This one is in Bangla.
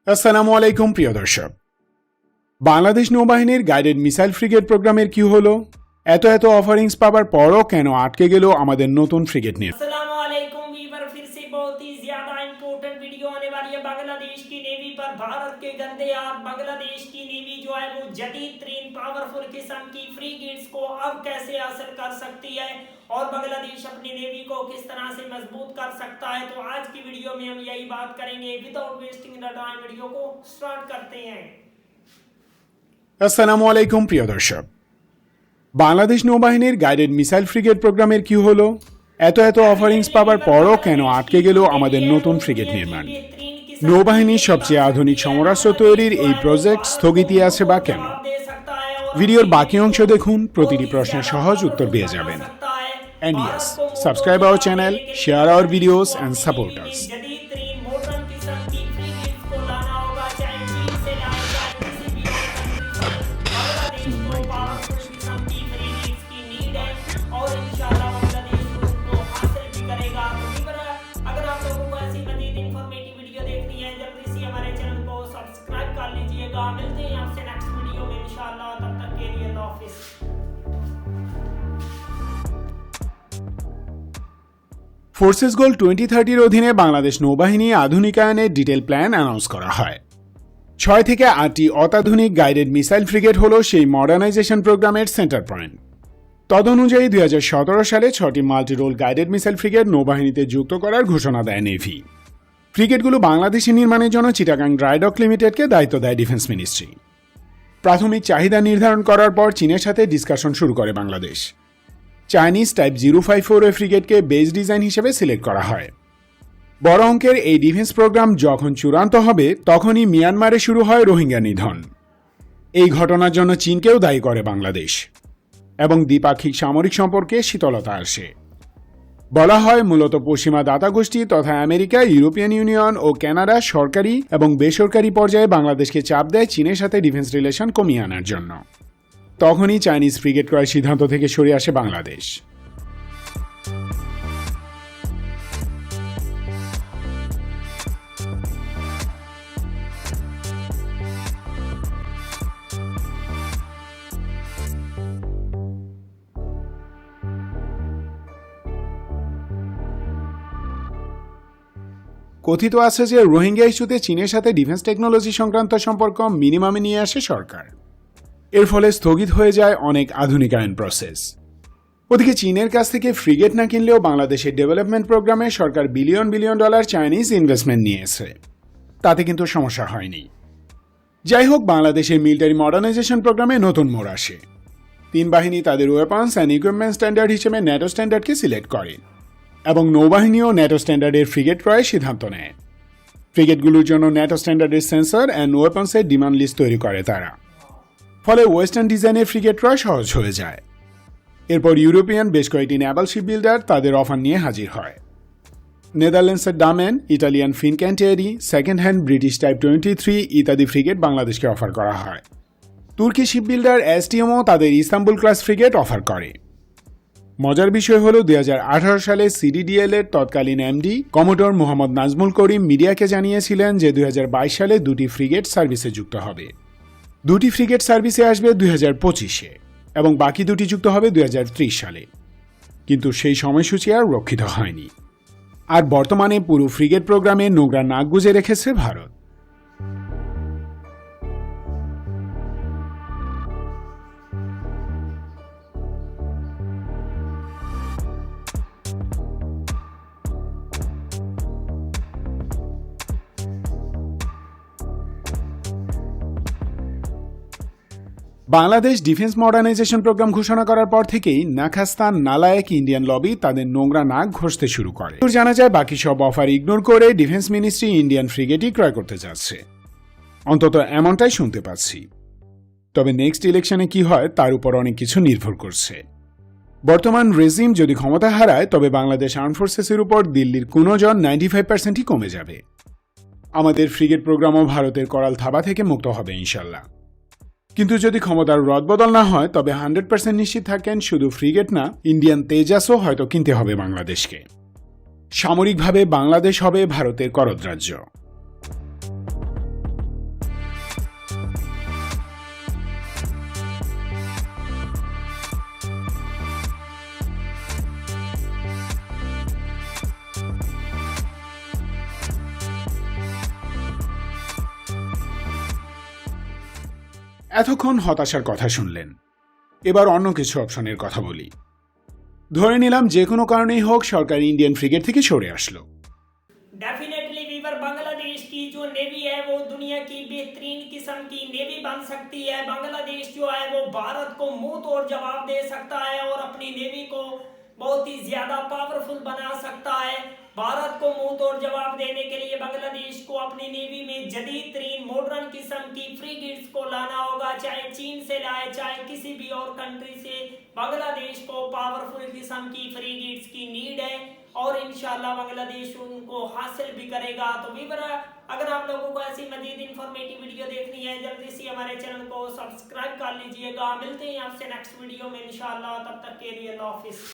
আসসালামু আলাইকুম প্রিয় দর্শক। বাংলাদেশ নৌবাহিনীর গাইডেড মিসাইল ফ্রিগেট প্রোগ্রামের কি হলো? এত অফারিংস পাওয়ার পরও কেন আটকে গেল আমাদের নতুন ফ্রিগেট নিয়ে? अस्सलामु अलैकुम वीवर, फिर से बहुत ही ज्यादा इंपॉर्टेंट वीडियो आने वाली है बांग्लादेश की नेवी पर। भारत के गंदे हाथ बांग्लादेश की नेवी जो है वो जदीद तरीन पावरफुल किस्म की फ्रीगेट्स को अब कैसे हासिल कर सकती है और बांग्लादेश अपनी नेवी को किस तरह से मजबूत कर सकता है। तो आज की वीडियो में हम यही बात करेंगे। Without wasting the time video को स्टार्ट करते हैं। আসসালামু আলাইকুম প্রিয় দর্শক। বাংলাদেশ নৌবাহিনীর গাইডেড মিসাইল ফ্রিগেট প্রোগ্রামের কি হলো? এত অফারিংস পাওয়ার পরও কেন আটকে গেল আমাদের নতুন ফ্রিগেট নির্মাণ? নৌবাহিনীর সবচেয়ে আধুনিক সমরাস্ত্র তৈরির এই প্রজেক্ট স্থগিতই আছে বা কেন? ভিডিওর বাকি অংশ দেখুন, প্রতিটি প্রশ্নের সহজ উত্তর পেয়ে যাবেন। And yes, subscribe our channel, share our videos and support us. अगर आप लोगों को ऐसी मजीद इंफॉर्मेटिव वीडियो देखनी है जल्दी से हमारे चैनल को सब्सक्राइब कर लीजिएगा। मिलते हैं आपसे नेक्स्ट वीडियो में इंशाल्लाह, तब तक के लिए अल्लाह हाफिज। ফোর্সেস গোল 2030 অধীনে বাংলাদেশ নৌবাহিনী আধুনিকায়নের ডিটেল প্ল্যান অ্যানাউন্স করা হয়। 6 থেকে 8টি অত্যাধুনিক গাইডেড মিসাইল ফ্রিগেট হল সেই মডার্নাইজেশন প্রোগ্রামের সেন্টার পয়েন্ট। তদনুযায়ী 2017 সালে 6টি multi role guided missile frigate নৌবাহিনীতে যুক্ত করার ঘোষণা দেয় নেভি। ফ্রিগেটগুলো বাংলাদেশে নির্মাণের জন্য চিটাগাং ড্রাইডক লিমিটেডকে দায়িত্ব দেয় ডিফেন্স মিনিস্ট্রি। প্রাথমিক চাহিদা নির্ধারণ করার পর চীনের সাথে ডিসকাশন শুরু করে বাংলাদেশ। চাইনিজ টাইপ 054 ফ্রিগেটকে বেস ডিজাইন হিসেবে সিলেক্ট করা হয়। বড় অঙ্কের এই ডিফেন্স প্রোগ্রাম যখন চূড়ান্ত হবে তখনই মিয়ানমারে শুরু হয় রোহিঙ্গা নিধন। এই ঘটনার জন্য চীনকেও দায়ী করে বাংলাদেশ এবং দ্বিপাক্ষিক সামরিক সম্পর্কে শীতলতা আসে। বলা হয় মূলত পশ্চিমা দাতা গোষ্ঠী তথা আমেরিকা, ইউরোপিয়ান ইউনিয়ন ও কানাডা সরকারি এবং বেসরকারি পর্যায়ে বাংলাদেশকে চাপ দেয় চীনের সাথে ডিফেন্স রিলেশন কমিয়ে আনার জন্য। তখনই চাইনিজ ফ্রিগেট ক্রয়ের সিদ্ধান্ত থেকে সরে আসে বাংলাদেশ। কথিত আছে যে রোহিঙ্গা ইস্যুতে চীনের সাথে ডিফেন্স টেকনোলজি সংক্রান্ত সম্পর্ক মিনিমামে নিয়ে আসে সরকার। এর ফলে স্থগিত হয়ে যায় অনেক আধুনিকায়ন প্রসেস। ওদিকে চীনের কাছ থেকে ফ্রিগেট না কিনলেও বাংলাদেশের ডেভেলপমেন্ট প্রোগ্রামে সরকার বিলিয়ন ডলার চাইনিজ ইনভেস্টমেন্ট নিয়েছে, তাতে কিন্তু সমস্যা হয়নি। যাই হোক, বাংলাদেশের মিলিটারি মডার্নাইজেশন প্রোগ্রামে নতুন মোড় আসে। 3 বাহিনী তাদের ওয়েপন্স অ্যান্ড ইকুইপমেন্ট স্ট্যান্ডার্ড হিসেবে ন্যাটো স্ট্যান্ডার্ডকে সিলেক্ট করে এবং নৌবাহিনীও ন্যাটো স্ট্যান্ডার্ডের ফ্রিগেট ক্রয়ের সিদ্ধান্ত নেয়। ফ্রিগেটগুলোর জন্য ন্যাটো স্ট্যান্ডার্ডের সেন্সর অ্যান্ড ওয়েপন্সের ডিমান্ড লিস্ট তৈরি করে তারা। ফলে ওয়েস্টার্ন ডিজাইনের ফ্রিগেট ক্রয় সহজ হয়ে যায়। এরপর ইউরোপিয়ান বেশ কয়েকটি নেভাল শিপ বিল্ডার তাদের অফার নিয়ে হাজির হয়। নেদারল্যান্ডসের Damen, Italian Fincantieri, second hand British type 23 ইত্যাদি ফ্রিগেট বাংলাদেশকে অফার করা হয়। তুর্কি শিপ বিল্ডার এসটিএমও তাদের ইস্তাম্বুল ক্লাস ফ্রিগেট অফার করে। মজার বিষয় হল 2018 সালে সিডিডিএল এর তৎকালীন এমডি কমোডর মোহাম্মদ নাজমুল করিম মিডিয়াকে জানিয়েছিলেন যে 2022 সালে 2টি ফ্রিগেট সার্ভিসে যুক্ত হবে। 2টি ফ্রিগেট সার্ভিসে আসবে 2025-এ এবং বাকি 2টি যুক্ত হবে 2030 সালে। কিন্তু সেই সময়সূচি আর রক্ষিত হয়নি। আর বর্তমানে পুরো ফ্রিগেট প্রোগ্রামে নোংরা নাক গুজে রেখেছে Bharat. Bangladesh defence modernisation programme ঘোষণা করার পর থেকেই নাখাস্তান নালায়েক ইন্ডিয়ান লবি তাদের নোংরা নাক ঘষতে শুরু করে। জানা যায় বাকি সব অফার ইগনোর করে ডিফেন্স মিনিস্ট্রি ইন্ডিয়ান ফ্রিগেটই ক্রয় করতে যাচ্ছে, অন্তত এমনটাই শুনতে পাচ্ছি। তবে নেক্সট ইলেকশনে কি হয় তার উপর অনেক কিছু নির্ভর করছে। বর্তমান রেজিম যদি ক্ষমতা হারায় তবে বাংলাদেশ আর্ম ফোর্সেসের উপর দিল্লির কোনো জন 95%ই কমে যাবে। আমাদের ফ্রিগেট প্রোগ্রামও ভারতের করাল থাবা থেকে মুক্ত হবে ইনশাল্লাহ। কিন্তু যদি ক্ষমতার রদবদল না হয় তবে 100% নিশ্চিত থাকেন শুধু ফ্রিগেট না, ইন্ডিয়ান তেজাসও হয়তো কিনতে হবে বাংলাদেশকে। সামরিকভাবে বাংলাদেশ হবে ভারতের করদ রাজ্য। এতক্ষণ হতাশার কথা শুনলেন, এবার অন্য কিছু অপশনের কথা বলি। ধরে নিলাম যে কোনো কারণেই হোক সরকার ইন্ডিয়ান ফ্রিগেট থেকে সরে আসলো। डेफिनेटली वीवर बांग्लादेश की जो नेवी है वो दुनिया की बेहतरीन किस्म की नेवी बन सकती है। बांग्लादेश जो है वो भारत को मुंह तोड़ जवाब दे सकता है और अपनी नेवी को बहुत ही ज्यादा पावरफुल बना सकता है। भारत को मुंह तोड़ जवाब देने के लिए बांग्लादेश को अपनी नेवी में जदीद तरीन मॉडर्न किस्म की फ्रीगेट्स को लाना होगा, चाहे चीन से लाए चाहे किसी भी और कंट्री से। बांग्लादेश को पावरफुल किस्म की फ्रीगेट्स की नीड है और इंशाल्लाह बांग्लादेश उनको हासिल भी करेगा। तो वीवर अगर आप लोगों को ऐसी मजीद इंफॉर्मेटिव वीडियो देखनी है जल्दी से हमारे चैनल को सब्सक्राइब कर लीजिएगा। मिलते हैं आपसे नेक्स्ट वीडियो में इंशाल्लाह, तब तक के लिए अल्लाह हाफिज।